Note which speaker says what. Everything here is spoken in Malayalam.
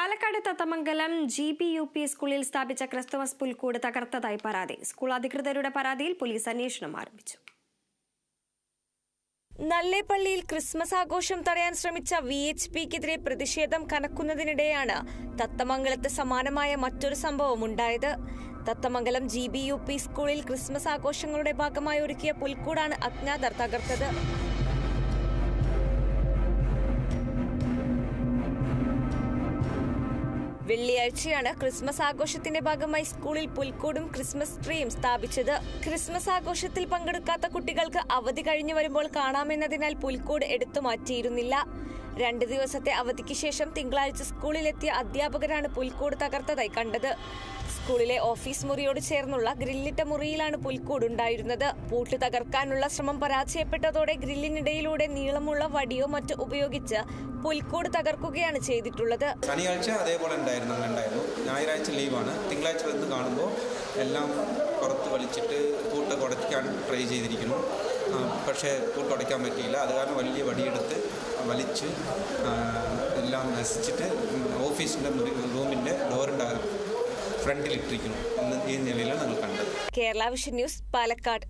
Speaker 1: പാലക്കാട് തത്തമംഗലം GPUP സ്കൂളിൽ സ്ഥാപിച്ച ക്രിസ്തുമസ് പുൽക്കൂട് തകർത്തതായി പരാതി. സ്കൂൾ അധികൃതരുടെ പരാതിയിൽ പോലീസ് അന്വേഷണം ആരംഭിച്ചു.
Speaker 2: നല്ലേപ്പള്ളിയിൽ ക്രിസ്മസ് ആഘോഷം തടയാൻ ശ്രമിച്ച VHPക്കെതിരെ പ്രതിഷേധം കനക്കുന്നതിനിടെയാണ് തത്തമംഗലത്ത് സമാനമായ മറ്റൊരു സംഭവം ഉണ്ടായത്. തത്തമംഗലം GPUP സ്കൂളിൽ ക്രിസ്മസ് ആഘോഷങ്ങളുടെ ഭാഗമായി ഒരുക്കിയ പുൽക്കൂടാണ് അജ്ഞാതർ തകർത്തത്. വെള്ളിയാഴ്ചയാണ് ക്രിസ്മസ് ആഘോഷത്തിന്റെ ഭാഗമായി സ്കൂളിൽ പുൽക്കൂടും ക്രിസ്മസ് ട്രീയും സ്ഥാപിച്ചത്. ക്രിസ്മസ് ആഘോഷത്തിൽ പങ്കെടുക്കാത്ത കുട്ടികൾക്ക് അവധി കഴിഞ്ഞു വരുമ്പോൾ കാണാമെന്നതിനാൽ പുൽക്കൂട് എടുത്തു മാറ്റിയിരുന്നില്ല. 2 ദിവസത്തെ അവധിക്ക് ശേഷം തിങ്കളാഴ്ച സ്കൂളിലെത്തിയ അധ്യാപകരാണ് പുൽക്കൂട് തകർത്തതായി കണ്ടത്. സ്കൂളിലെ ഓഫീസ് മുറിയോട് ചേർന്നുള്ള ഗ്രില്ലിട്ട മുറിയിലാണ് പുൽക്കൂടുണ്ടായിരുന്നത്. പൂട്ട് തകർക്കാനുള്ള ശ്രമം പരാജയപ്പെട്ടതോടെ ഗ്രില്ലിനിടയിലൂടെ നീളമുള്ള വടിയോ മറ്റോ ഉപയോഗിച്ച് പുൽക്കൂട് തകർക്കുകയാണ് ചെയ്തിട്ടുള്ളത്.
Speaker 3: ശനിയാഴ്ച അതേപോലെ ഉണ്ടായിരുന്നു. ഞായറാഴ്ച ലീവാണ്. തിങ്കളാഴ്ച വന്ന് കാണുമ്പോൾ എല്ലാം പുറത്ത് വലിച്ചിട്ട് പൂട്ട് ഉടയ്ക്കാൻ ട്രൈ ചെയ്തിരിക്കുന്നു. പക്ഷേ പൂട്ട് ഉടയ്ക്കാൻ പറ്റിയില്ല. അത് കാരണം വലിയ വടിയെടുത്ത് വലിച്ച് എല്ലാം നശിച്ചിട്ട് ഓഫീസിൻ്റെ റൂമിൻ്റെ ഡോറിൻ്റെ ഫ്രണ്ടിലിട്ടിരിക്കുന്നു. ഈ നിലയിലാണ് ഞങ്ങൾ കണ്ടത്.
Speaker 2: Kerala vision news, Palakkad.